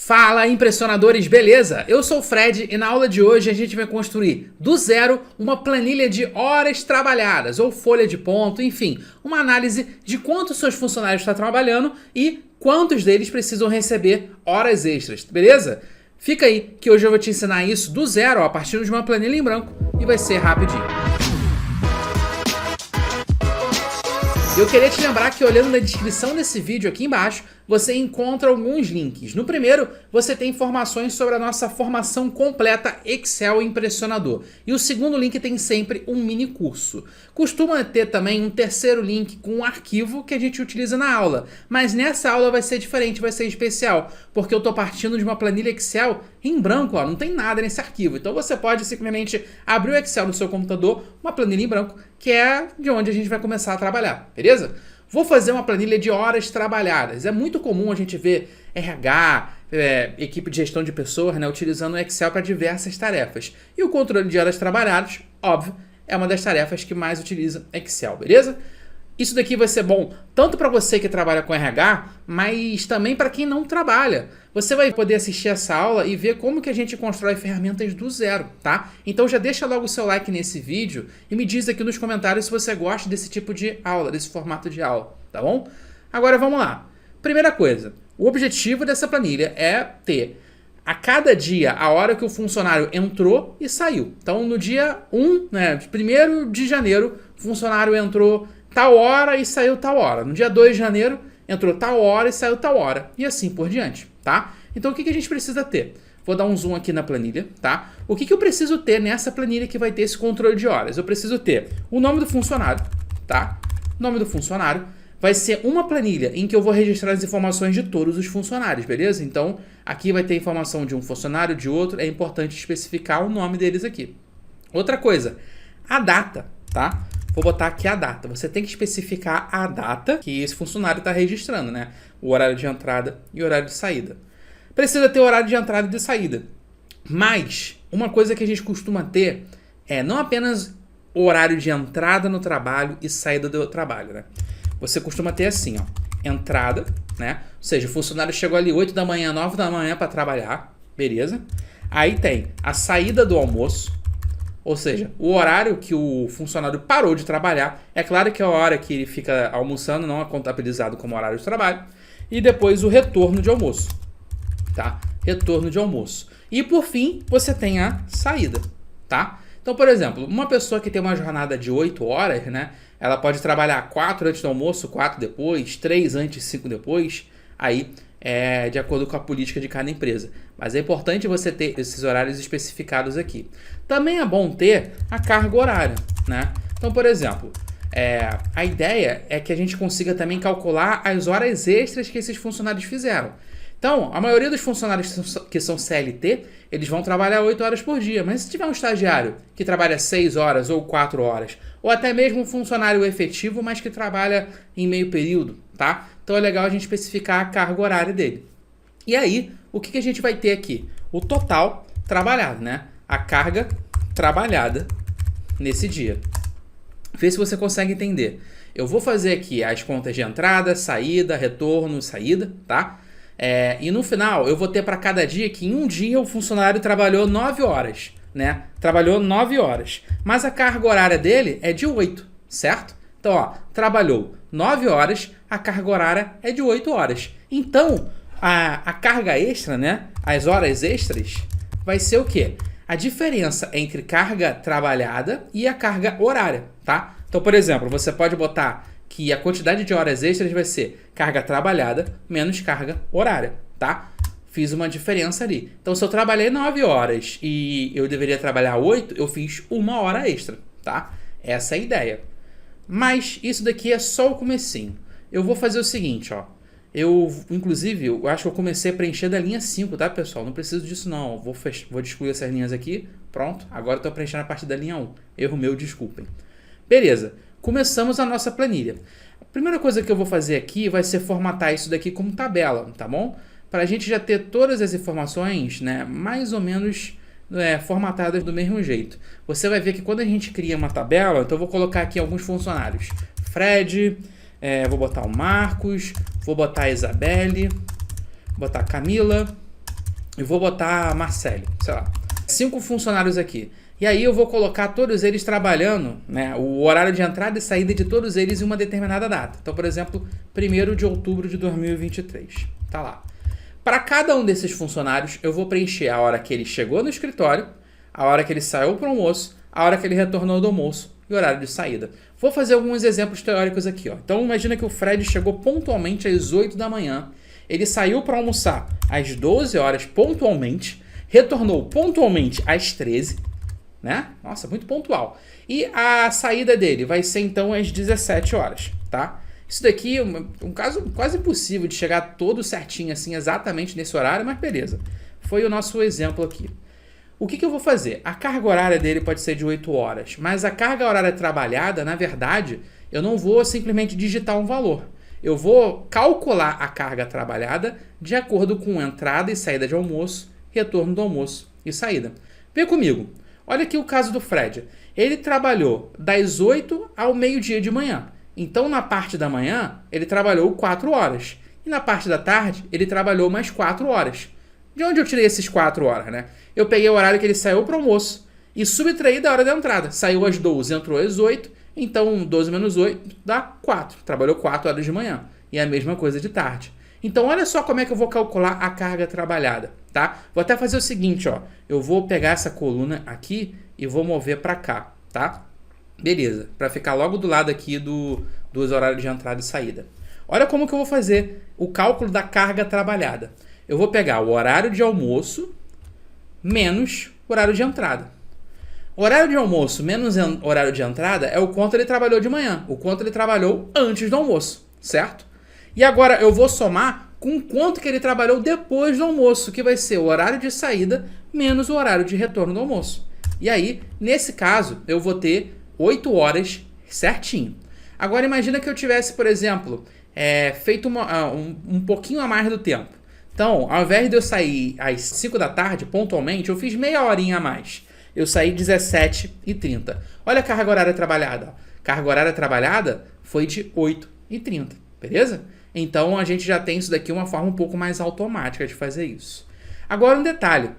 Fala, impressionadores, beleza? Eu sou o Fred e na aula de hoje a gente vai construir do zero uma planilha de horas trabalhadas ou folha de ponto, enfim, uma análise de quantos seus funcionários estão trabalhando e quantos deles precisam receber horas extras, beleza? Fica aí que hoje eu vou te ensinar isso do zero, a partir de uma planilha em branco e vai ser rapidinho. Eu queria te lembrar que olhando na descrição desse vídeo aqui embaixo, você encontra alguns links. No primeiro, você tem informações sobre a nossa formação completa Excel Impressionador. E o segundo link tem sempre um mini curso. Costuma ter também um terceiro link com um arquivo que a gente utiliza na aula. Mas nessa aula vai ser diferente, vai ser especial, porque eu estou partindo de uma planilha Excel em branco, ó, não tem nada nesse arquivo. Então você pode simplesmente abrir o Excel no seu computador, uma planilha em branco, que é de onde a gente vai começar a trabalhar, beleza? Vou fazer uma planilha de horas trabalhadas. É muito comum a gente ver RH, equipe de gestão de pessoas, né, utilizando o Excel para diversas tarefas. E o controle de horas trabalhadas, óbvio, é uma das tarefas que mais utiliza Excel, beleza? Isso daqui vai ser bom tanto para você que trabalha com RH, mas também para quem não trabalha. Você vai poder assistir essa aula e ver como que a gente constrói ferramentas do zero, tá? Então já deixa logo o seu like nesse vídeo e me diz aqui nos comentários se você gosta desse tipo de aula, desse formato de aula, tá bom? Agora vamos lá. Primeira coisa, o objetivo dessa planilha é ter a cada dia a hora que o funcionário entrou e saiu. Então no dia 1, né, 1º de janeiro, o funcionário entrou tal hora e saiu tal hora. No dia 2 de janeiro, entrou tal hora e saiu tal hora. E assim por diante, tá? Então o que a gente precisa ter? Vou dar um zoom aqui na planilha, tá? O que eu preciso ter nessa planilha que vai ter esse controle de horas? Eu preciso ter o nome do funcionário, tá? O nome do funcionário vai ser uma planilha em que eu vou registrar as informações de todos os funcionários, beleza? Então aqui vai ter informação de um funcionário, de outro. É importante especificar o nome deles aqui. Outra coisa, a data, tá? Vou botar aqui a data. Você tem que especificar a data que esse funcionário está registrando, né? O horário de entrada e o horário de saída. Precisa ter horário de entrada e de saída. Mas uma coisa que a gente costuma ter é não apenas o horário de entrada no trabalho e saída do trabalho, né? Você costuma ter assim, ó, entrada, né? Ou seja, o funcionário chegou ali 8 da manhã, 9 da manhã para trabalhar, beleza? Aí tem a saída do almoço. Ou seja, o horário que o funcionário parou de trabalhar, é claro que é a hora que ele fica almoçando, não é contabilizado como horário de trabalho, e depois o retorno de almoço, tá? Retorno de almoço. E por fim, você tem a saída, tá? Então, por exemplo, uma pessoa que tem uma jornada de 8 horas, né? Ela pode trabalhar 4 antes do almoço, 4 depois, 3 antes, 5 depois, aí é de acordo com a política de cada empresa. Mas é importante você ter esses horários especificados aqui. Também é bom ter a carga horária, né? Então, por exemplo, a ideia é que a gente consiga também calcular as horas extras que esses funcionários fizeram. Então, a maioria dos funcionários que são CLT, eles vão trabalhar 8 horas por dia. Mas se tiver um estagiário que trabalha 6 horas ou 4 horas, ou até mesmo um funcionário efetivo, mas que trabalha em meio período, tá? Então é legal a gente especificar a carga horária dele. E aí, o que a gente vai ter aqui? O total trabalhado, né? A carga trabalhada nesse dia. Vê se você consegue entender. Eu vou fazer aqui as contas de entrada, saída, retorno, saída, tá? E no final, eu vou ter para cada dia que em um dia o funcionário trabalhou 9 horas, né? Trabalhou 9 horas. Mas a carga horária dele é de 8, certo? Então, ó, trabalhou 9 horas, a carga horária é de 8 horas. Então, a carga extra, né? As horas extras, vai ser o quê? A diferença entre carga trabalhada e a carga horária, tá? Então, por exemplo, você pode botar que a quantidade de horas extras vai ser carga trabalhada menos carga horária, tá? Fiz uma diferença ali. Então, se eu trabalhei 9 horas e eu deveria trabalhar 8, eu fiz 1 hora extra, tá? Essa é a ideia. Mas isso daqui é só o comecinho. Eu vou fazer o seguinte, ó. Inclusive, eu acho que eu comecei a preencher da linha 5, tá, pessoal? Não preciso disso, não. Vou excluir essas linhas aqui. Pronto. Agora eu tô preenchendo a partir da linha 1. Erro meu, desculpem. Beleza. Começamos a nossa planilha. A primeira coisa que eu vou fazer aqui vai ser formatar isso daqui como tabela, tá bom? Para a gente já ter todas as informações, né, mais ou menos formatadas do mesmo jeito. Você vai ver que quando a gente cria uma tabela, então eu vou colocar aqui alguns funcionários. Fred, vou botar o Marcos, vou botar a Isabelle, vou botar a Camila, e vou botar Marcelo, sei lá, 5 funcionários aqui. E aí eu vou colocar todos eles trabalhando, né, o horário de entrada e saída de todos eles em uma determinada data. Então, por exemplo, 1º de outubro de 2023. Tá lá. Para cada um desses funcionários, eu vou preencher a hora que ele chegou no escritório, a hora que ele saiu para o almoço, a hora que ele retornou do almoço e o horário de saída. Vou fazer alguns exemplos teóricos aqui, ó. Então, imagina que o Fred chegou pontualmente às 8 da manhã, ele saiu para almoçar às 12 horas pontualmente, retornou pontualmente às 13, né? Nossa, muito pontual. E a saída dele vai ser então às 17 horas, tá? Isso daqui é um caso quase impossível de chegar todo certinho assim, exatamente nesse horário, mas beleza. Foi o nosso exemplo aqui. O que eu vou fazer? A carga horária dele pode ser de 8 horas, mas a carga horária trabalhada, na verdade, eu não vou simplesmente digitar um valor. Eu vou calcular a carga trabalhada de acordo com entrada e saída de almoço, retorno do almoço e saída. Vem comigo. Olha aqui o caso do Fred. Ele trabalhou das 8 ao meio-dia de manhã. Então, na parte da manhã, ele trabalhou 4 horas. E na parte da tarde, ele trabalhou mais 4 horas. De onde eu tirei esses 4 horas, né? Eu peguei o horário que ele saiu para o almoço e subtraí da hora da entrada. Saiu às 12, entrou às 8, então 12 menos 8 dá 4. Trabalhou 4 horas de manhã. E é a mesma coisa de tarde. Então, olha só como é que eu vou calcular a carga trabalhada, tá? Vou até fazer o seguinte, ó. Eu vou pegar essa coluna aqui e vou mover para cá, tá? Beleza, para ficar logo do lado aqui dos horários de entrada e saída. Olha como que eu vou fazer o cálculo da carga trabalhada. Eu vou pegar o horário de almoço menos o horário de entrada. O horário de almoço menos horário de entrada é o quanto ele trabalhou de manhã, o quanto ele trabalhou antes do almoço, certo? E agora eu vou somar com o quanto que ele trabalhou depois do almoço, que vai ser o horário de saída menos o horário de retorno do almoço. E aí, nesse caso, eu vou ter 8 horas certinho. Agora imagina que eu tivesse, por exemplo, feito um pouquinho a mais do tempo. Então, ao invés de eu sair às 5 da tarde, pontualmente, eu fiz meia horinha a mais. Eu saí 17h30. Olha a carga horária trabalhada. Carga horária trabalhada foi de 8h30, beleza? Então, a gente já tem isso daqui uma forma um pouco mais automática de fazer isso. Agora, um detalhe.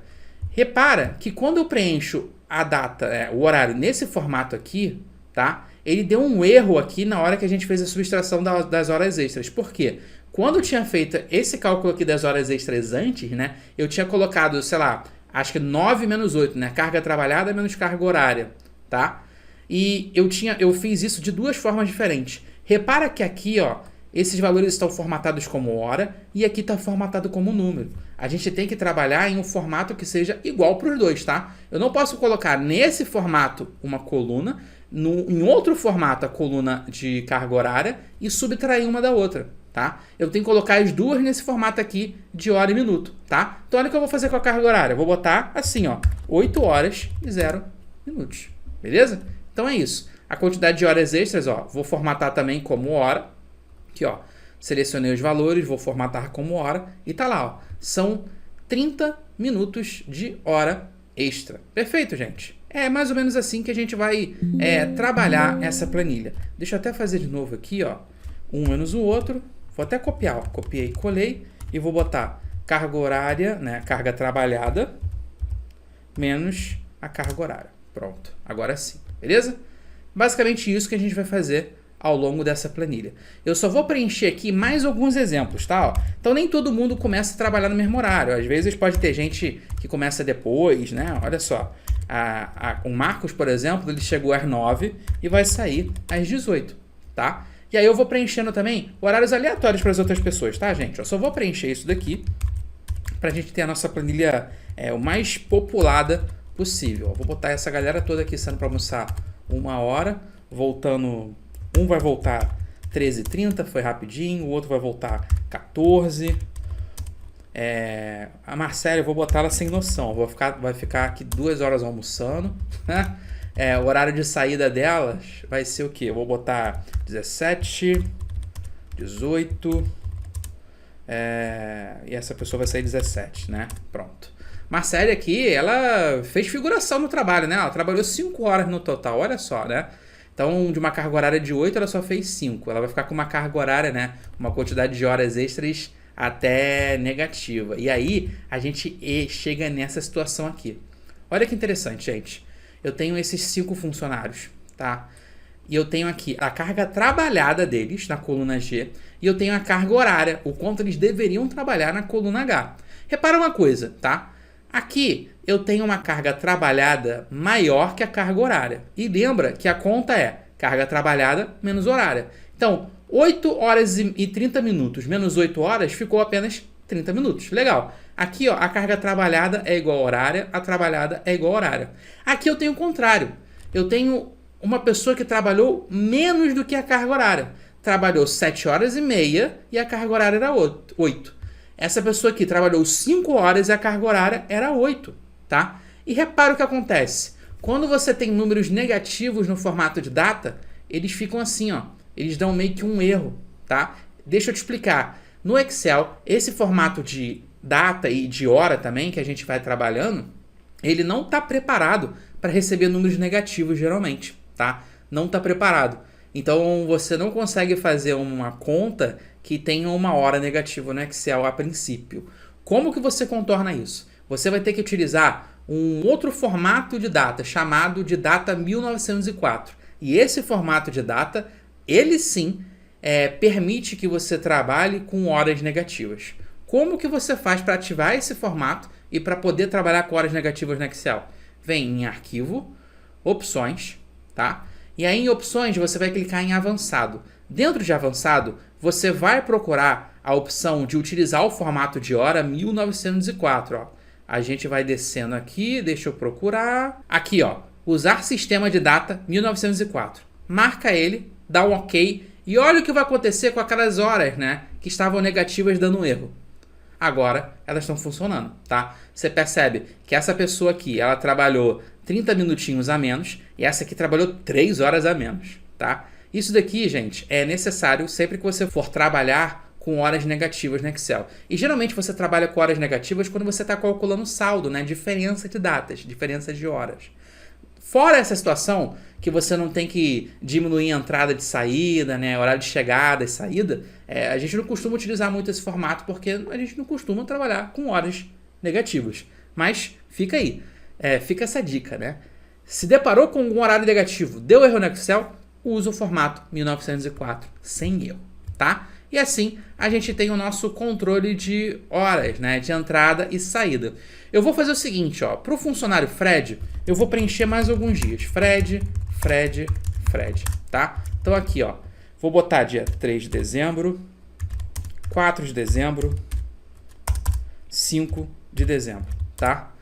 Repara que quando eu preencho a data, o horário nesse formato aqui, tá? Ele deu um erro aqui na hora que a gente fez a subtração das horas extras. Por quê? Quando eu tinha feito esse cálculo aqui das horas extras antes, né? Eu tinha colocado, sei lá, acho que 9 menos 8, né? Carga trabalhada menos carga horária, tá? E eu fiz isso de duas formas diferentes. Repara que aqui, ó, esses valores estão formatados como hora e aqui está formatado como número. A gente tem que trabalhar em um formato que seja igual para os dois, tá? Eu não posso colocar nesse formato uma coluna, em outro formato a coluna de carga horária e subtrair uma da outra, tá? Eu tenho que colocar as duas nesse formato aqui de hora e minuto, tá? Então olha o que eu vou fazer com a carga horária. Eu vou botar assim, ó, 8 horas e 0 minutos, beleza? Então é isso. A quantidade de horas extras, ó, vou formatar também como hora. Aqui, ó, selecionei os valores, vou formatar como hora e tá lá, ó. São 30 minutos de hora extra. Perfeito, gente? É mais ou menos assim que a gente vai trabalhar essa planilha. Deixa eu até fazer de novo aqui, ó. Um menos o outro. Vou até copiar, ó. Copiei, colei e vou botar carga horária, né? Carga trabalhada menos a carga horária. Pronto. Agora sim. Beleza? Basicamente isso que a gente vai fazer ao longo dessa planilha. Eu só vou preencher aqui mais alguns exemplos, tá? Ó, então nem todo mundo começa a trabalhar no mesmo horário. Às vezes pode ter gente que começa depois, né? Olha só. O Marcos, por exemplo, ele chegou às 9 e vai sair às 18, tá? E aí eu vou preenchendo também horários aleatórios para as outras pessoas, tá, gente? Eu só vou preencher isso daqui para a gente ter a nossa planilha o mais populada possível. Vou botar essa galera toda aqui sendo para almoçar 1 hora, voltando... Um vai voltar 13h30, foi rapidinho, o outro vai voltar 14. A Marcela, eu vou botar ela sem noção, vai ficar aqui 2 horas almoçando, né? O horário de saída delas vai ser o quê? Eu vou botar 17, 18, e essa pessoa vai sair 17, né? Pronto. Marcela aqui, ela fez figuração no trabalho, né? Ela trabalhou 5 horas no total, olha só, né? Então, de uma carga horária de 8, ela só fez 5. Ela vai ficar com uma carga horária, né? Uma quantidade de horas extras até negativa. E aí a gente chega nessa situação aqui. Olha que interessante, gente. Eu tenho esses 5 funcionários, tá? E eu tenho aqui a carga trabalhada deles na coluna G e eu tenho a carga horária, o quanto eles deveriam trabalhar na coluna H. Repara uma coisa, tá? Aqui eu tenho uma carga trabalhada maior que a carga horária. E lembra que a conta é carga trabalhada menos horária. Então, 8 horas e 30 minutos menos 8 horas ficou apenas 30 minutos. Legal. Aqui, ó, a carga trabalhada é igual a horária, a trabalhada é igual a horária. Aqui eu tenho o contrário. Eu tenho uma pessoa que trabalhou menos do que a carga horária. Trabalhou 7 horas e meia e a carga horária era 8. Essa pessoa aqui trabalhou 5 horas e a carga horária era 8, tá? E repara o que acontece. Quando você tem números negativos no formato de data, eles ficam assim, ó. Eles dão meio que um erro, tá? Deixa eu te explicar. No Excel, esse formato de data e de hora também, que a gente vai trabalhando, ele não está preparado para receber números negativos, geralmente, tá? Não está preparado. Então, você não consegue fazer uma conta que tenha uma hora negativa no Excel a princípio. Como que você contorna isso? Você vai ter que utilizar um outro formato de data, chamado de data 1904. E esse formato de data, ele sim, permite que você trabalhe com horas negativas. Como que você faz para ativar esse formato e para poder trabalhar com horas negativas no Excel? Vem em Arquivo, Opções, tá? E aí em Opções você vai clicar em Avançado. Dentro de Avançado, você vai procurar a opção de utilizar o formato de hora 1904. Ó. A gente vai descendo aqui, deixa eu procurar. Aqui, ó, usar sistema de data 1904. Marca ele, dá um OK e olha o que vai acontecer com aquelas horas, né, que estavam negativas dando um erro. Agora elas estão funcionando, tá? Você percebe que essa pessoa aqui, ela trabalhou 30 minutinhos a menos e essa aqui trabalhou 3 horas a menos, tá? Isso daqui, gente, é necessário sempre que você for trabalhar com horas negativas no Excel. E geralmente você trabalha com horas negativas quando você está calculando saldo, né? Diferença de datas, diferença de horas. Fora essa situação que você não tem que diminuir a entrada de saída, né, horário de chegada e saída, a gente não costuma utilizar muito esse formato porque a gente não costuma trabalhar com horas negativas. Mas fica aí, fica essa dica, né? Se deparou com um horário negativo, deu erro no Excel, usa o formato 1904 sem erro, tá? E assim a gente tem o nosso controle de horas, né, de entrada e saída. Eu vou fazer o seguinte, ó, para o funcionário Fred, eu vou preencher mais alguns dias. Fred, tá? Então aqui, ó, vou botar dia 3 de dezembro, 4 de dezembro, 5 de dezembro, tá?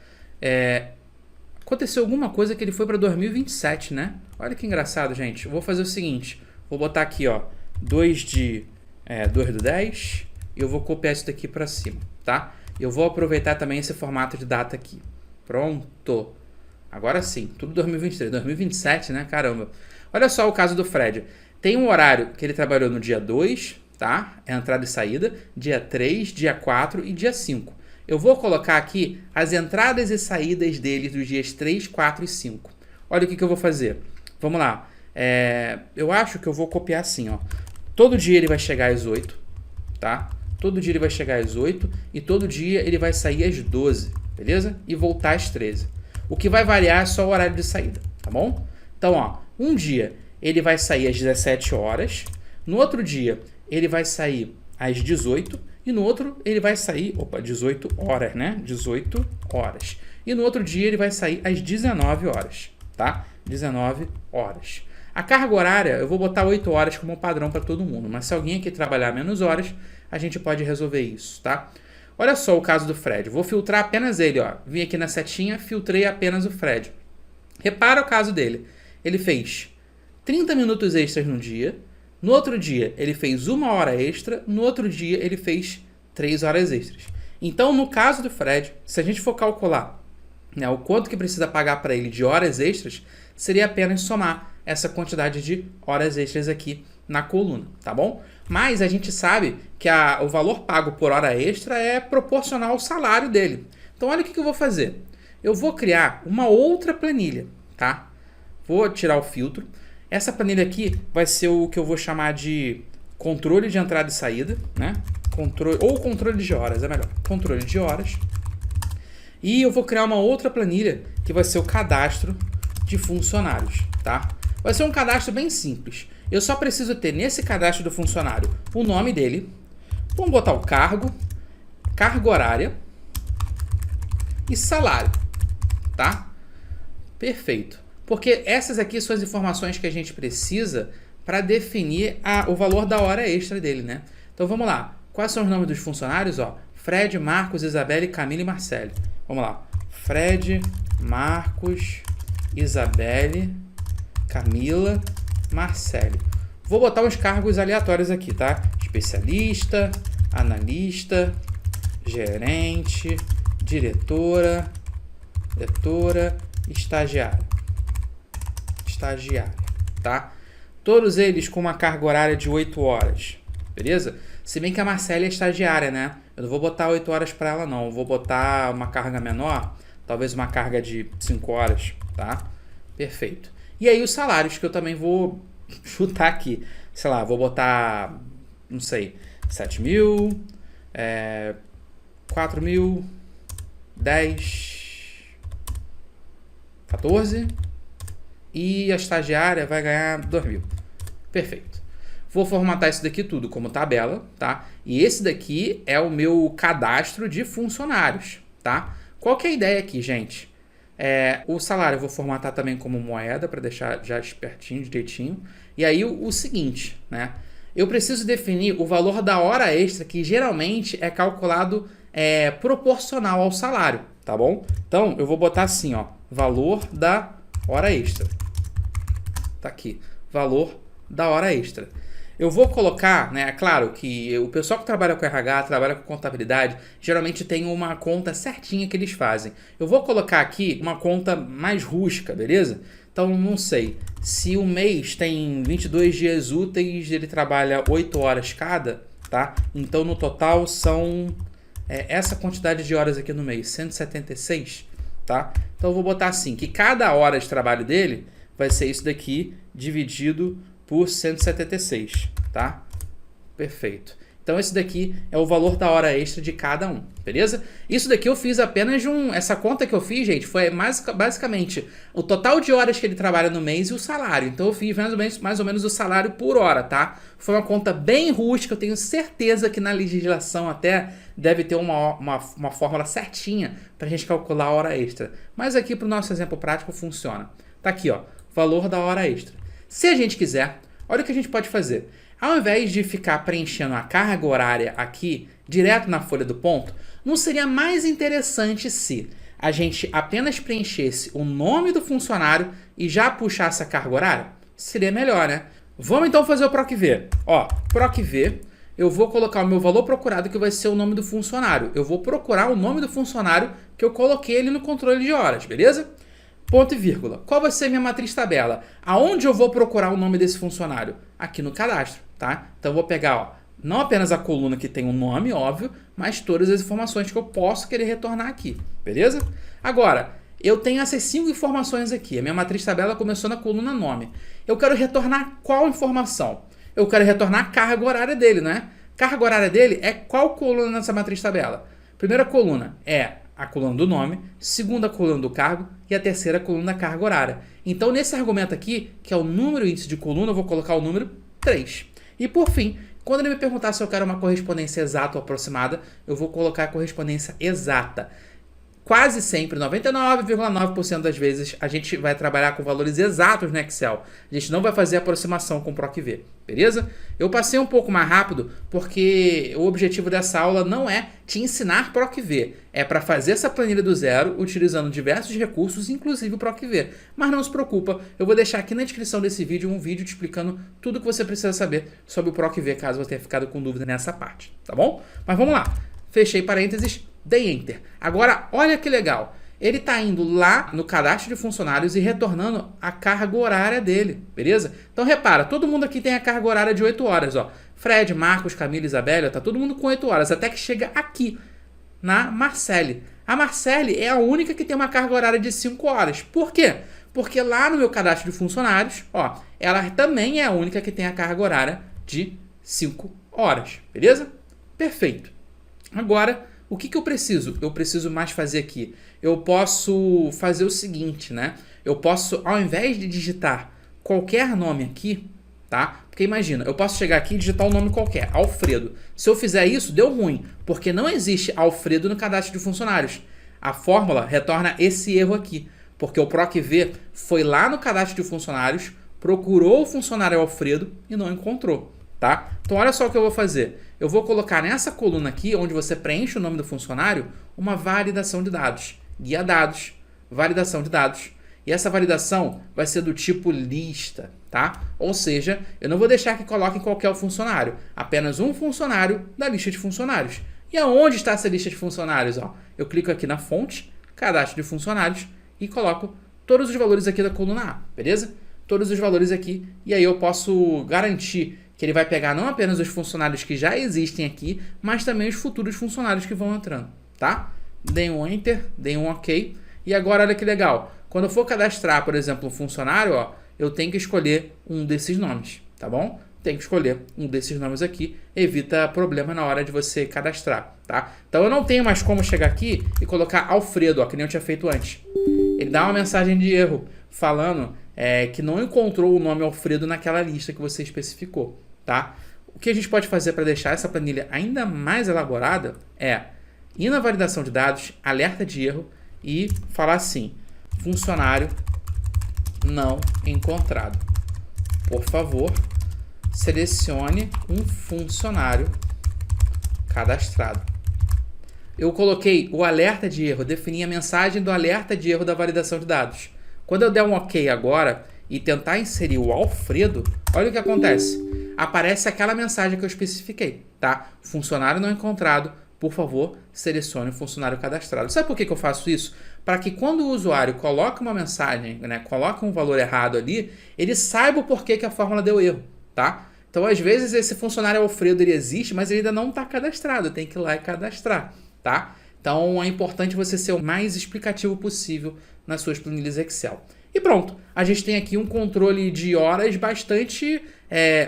Aconteceu alguma coisa que ele foi para 2027, né? Olha que engraçado, gente. Eu vou fazer o seguinte, vou botar aqui, ó, 2 do 10 e eu vou copiar isso daqui para cima, tá? Eu vou aproveitar também esse formato de data aqui. Pronto. Agora sim, tudo 2023. 2027, né? Caramba. Olha só o caso do Fred. Tem um horário que ele trabalhou no dia 2, tá? É entrada e saída. Dia 3, dia 4 e dia 5. Eu vou colocar aqui as entradas e saídas dele dos dias 3, 4 e 5. Olha o que eu vou fazer. Vamos lá. Eu acho que eu vou copiar assim, ó. Todo dia ele vai chegar às 8, tá? Todo dia ele vai chegar às 8 e todo dia ele vai sair às 12, beleza? E voltar às 13. O que vai variar é só o horário de saída, tá bom? Então, ó, um dia ele vai sair às 17 horas, no outro dia ele vai sair às 18 e no outro ele vai sair, 18 horas, né? 18 horas. E no outro dia ele vai sair às 19 horas, tá? 19 horas. A carga horária, eu vou botar 8 horas como padrão para todo mundo, mas se alguém aqui trabalhar menos horas, a gente pode resolver isso, tá? Olha só o caso do Fred. Vou filtrar apenas ele, ó. Vim aqui na setinha, filtrei apenas o Fred. Repara o caso dele. Ele fez 30 minutos extras no dia, no outro dia ele fez 1 hora extra, no outro dia ele fez 3 horas extras. Então, no caso do Fred, se a gente for calcular, né, o quanto que precisa pagar para ele de horas extras, seria apenas somar essa quantidade de horas extras aqui na coluna, tá bom? Mas a gente sabe que o valor pago por hora extra é proporcional ao salário dele. Então olha o que eu vou fazer. Eu vou criar uma outra planilha, tá? Vou tirar o filtro. Essa planilha aqui vai ser o que eu vou chamar de controle de entrada e saída, né? controle de horas, é melhor. Controle de horas. E eu vou criar uma outra planilha que vai ser o cadastro de funcionários, tá? Vai ser um cadastro bem simples. Eu só preciso ter nesse cadastro do funcionário o nome dele. Vamos botar o cargo, carga horária e salário, tá? Perfeito. Porque essas aqui são as informações que a gente precisa para definir o valor da hora extra dele, né? Então vamos lá. Quais são os nomes dos funcionários? Ó, Fred, Marcos, Isabelle, Camila e Marcele. Vamos lá. Fred, Marcos, Isabelle, Camila, Marcele. Vou botar uns cargos aleatórios aqui, tá? Especialista, analista, gerente, diretora, estagiário, tá? Todos eles com uma carga horária de 8 horas, beleza? Se bem que a Marcele é estagiária, né? Eu não vou botar 8 horas para ela, não. Eu vou botar uma carga menor, talvez uma carga de 5 horas, tá? Perfeito. E aí os salários que eu também vou chutar aqui. Sei lá, vou botar, não sei, 7 mil, 4 mil, 10, 14 e a estagiária vai ganhar 2 mil. Perfeito. Vou formatar isso daqui tudo como tabela, tá? E esse daqui é o meu cadastro de funcionários, tá? Qual que é a ideia aqui, gente? O salário eu vou formatar também como moeda para deixar já espertinho, direitinho. E aí o seguinte, né? Eu preciso definir o valor da hora extra, que geralmente é calculado proporcional ao salário, tá bom? Então eu vou botar assim, ó, valor da hora extra. Tá aqui, valor da hora extra. Eu vou colocar, né, é claro que o pessoal que trabalha com RH, trabalha com contabilidade, geralmente tem uma conta certinha que eles fazem. Eu vou colocar aqui uma conta mais rústica, beleza? Então, não sei, se o mês tem 22 dias úteis, ele trabalha 8 horas cada, tá? Então, no total, são essa quantidade de horas aqui no mês, 176, tá? Então, eu vou botar assim, que cada hora de trabalho dele vai ser isso daqui, dividido por 176, tá? Perfeito. Então esse daqui é o valor da hora extra de cada um, beleza? Isso daqui eu fiz apenas essa conta que eu fiz, gente, foi basicamente o total de horas que ele trabalha no mês e o salário. Então eu fiz mais ou menos o salário por hora, tá? Foi uma conta bem rústica, eu tenho certeza que na legislação até deve ter uma fórmula certinha pra gente calcular a hora extra. Mas aqui pro nosso exemplo prático funciona. Tá aqui, ó, valor da hora extra. Se a gente quiser, olha o que a gente pode fazer. Ao invés de ficar preenchendo a carga horária aqui, direto na folha do ponto, não seria mais interessante se a gente apenas preenchesse o nome do funcionário e já puxasse a carga horária? Seria melhor, né? Vamos então fazer o PROC-V. Ó, PROC-V, eu vou colocar o meu valor procurado, que vai ser o nome do funcionário. Eu vou procurar o nome do funcionário que eu coloquei ali no controle de horas, beleza? Ponto e vírgula. Qual vai ser a minha matriz tabela? Aonde eu vou procurar o nome desse funcionário? Aqui no cadastro, tá? Então eu vou pegar, ó, não apenas a coluna que tem o nome, óbvio, mas todas as informações que eu posso querer retornar aqui, beleza? Agora, eu tenho essas 5 informações aqui. A minha matriz tabela começou na coluna nome. Eu quero retornar qual informação? Eu quero retornar a carga horária dele, né? Carga horária dele é qual coluna nessa matriz tabela? Primeira coluna é a coluna do nome, segunda coluna do cargo e a terceira coluna da carga horária. Então, nesse argumento aqui, que é o número índice de coluna, eu vou colocar o número 3. E por fim, quando ele me perguntar se eu quero uma correspondência exata ou aproximada, eu vou colocar a correspondência exata. Quase sempre, 99,9% das vezes, a gente vai trabalhar com valores exatos no Excel. A gente não vai fazer aproximação com o PROC-V, beleza? Eu passei um pouco mais rápido porque o objetivo dessa aula não é te ensinar PROC-V. É para fazer essa planilha do zero, utilizando diversos recursos, inclusive o PROC-V. Mas não se preocupa, eu vou deixar aqui na descrição desse vídeo um vídeo te explicando tudo o que você precisa saber sobre o PROC-V, caso você tenha ficado com dúvida nessa parte, tá bom? Mas vamos lá. Fechei parênteses. Dei Enter. Agora, olha que legal. Ele está indo lá no cadastro de funcionários e retornando a carga horária dele, beleza? Então, repara, todo mundo aqui tem a carga horária de 8 horas, ó. Fred, Marcos, Camila, Isabela, tá todo mundo com 8 horas, até que chega aqui, na Marcele. A Marcele é a única que tem uma carga horária de 5 horas. Por quê? Porque lá no meu cadastro de funcionários, ó, ela também é a única que tem a carga horária de 5 horas, beleza? Perfeito. Agora, o que eu preciso? Eu preciso mais fazer aqui. Eu posso fazer o seguinte, né? Eu posso, ao invés de digitar qualquer nome aqui, tá? Porque imagina, eu posso chegar aqui e digitar um nome qualquer, Alfredo. Se eu fizer isso, deu ruim, porque não existe Alfredo no cadastro de funcionários. A fórmula retorna esse erro aqui, porque o PROC-V foi lá no cadastro de funcionários, procurou o funcionário Alfredo e não encontrou, tá? Então olha só o que eu vou fazer. Eu vou colocar nessa coluna aqui, onde você preenche o nome do funcionário, uma validação de dados. Guia dados, validação de dados. E essa validação vai ser do tipo lista, tá? Ou seja, eu não vou deixar que coloque qualquer funcionário, apenas um funcionário da lista de funcionários. E aonde está essa lista de funcionários? Ó, eu clico aqui na fonte, cadastro de funcionários e coloco todos os valores aqui da coluna A, beleza? Todos os valores aqui, e aí eu posso garantir que ele vai pegar não apenas os funcionários que já existem aqui, mas também os futuros funcionários que vão entrando, tá? Dei um Enter, dei um OK, e agora olha que legal. Quando eu for cadastrar, por exemplo, um funcionário, ó, eu tenho que escolher um desses nomes, tá bom? Tem que escolher um desses nomes aqui, evita problema na hora de você cadastrar, tá? Então eu não tenho mais como chegar aqui e colocar Alfredo, ó, que nem eu tinha feito antes. Ele dá uma mensagem de erro falando que não encontrou o nome Alfredo naquela lista que você especificou, tá? O que a gente pode fazer para deixar essa planilha ainda mais elaborada é ir na validação de dados, alerta de erro e falar assim: funcionário não encontrado. Por favor, selecione um funcionário cadastrado. Eu coloquei o alerta de erro, defini a mensagem do alerta de erro da validação de dados. Quando eu der um OK agora e tentar inserir o Alfredo, olha o que acontece. Aparece aquela mensagem que eu especifiquei, tá? Funcionário não encontrado, por favor, selecione o funcionário cadastrado. Sabe por que eu faço isso? Para que quando o usuário coloca uma mensagem, né, coloca um valor errado ali, ele saiba o porquê que a fórmula deu erro, tá? Então, às vezes, esse funcionário Alfredo ele existe, mas ele ainda não está cadastrado, tem que ir lá e cadastrar, tá? Então, é importante você ser o mais explicativo possível nas suas planilhas Excel. E pronto, a gente tem aqui um controle de horas bastante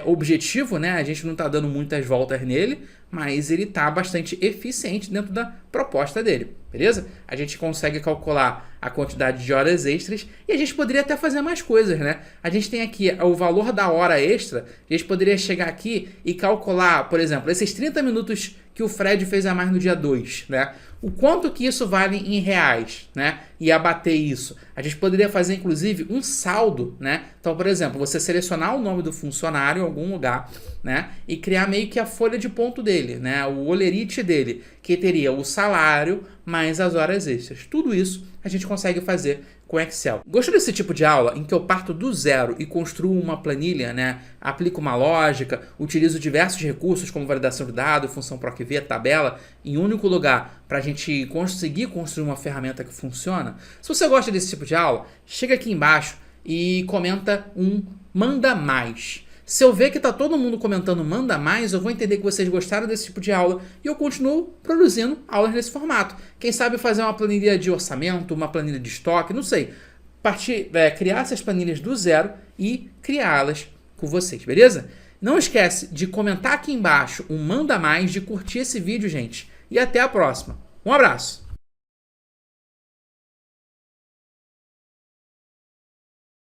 objetivo, né? A gente não está dando muitas voltas nele, mas ele está bastante eficiente dentro da proposta dele, beleza? A gente consegue calcular a quantidade de horas extras e a gente poderia até fazer mais coisas, né? A gente tem aqui o valor da hora extra, a gente poderia chegar aqui e calcular, por exemplo, esses 30 minutos que o Fred fez a mais no dia 2, né? O quanto que isso vale em reais, né? E abater isso. A gente poderia fazer, inclusive, um saldo, né? Então, por exemplo, você selecionar o nome do funcionário em algum lugar, né? E criar meio que a folha de ponto dele, né? O holerite dele, que teria o salário mais as horas extras. Tudo isso a gente consegue fazer com Excel. Gostou desse tipo de aula em que eu parto do zero e construo uma planilha, né? Aplico uma lógica, utilizo diversos recursos como validação de dados, função PROC-V, tabela, em um único lugar para a gente conseguir construir uma ferramenta que funciona? Se você gosta desse tipo de aula, chega aqui embaixo e comenta um manda mais. Se eu ver que está todo mundo comentando manda mais, eu vou entender que vocês gostaram desse tipo de aula e eu continuo produzindo aulas nesse formato. Quem sabe fazer uma planilha de orçamento, uma planilha de estoque, não sei. Criar essas planilhas do zero e criá-las com vocês, beleza? Não esquece de comentar aqui embaixo um manda mais, de curtir esse vídeo, gente. E até a próxima. Um abraço!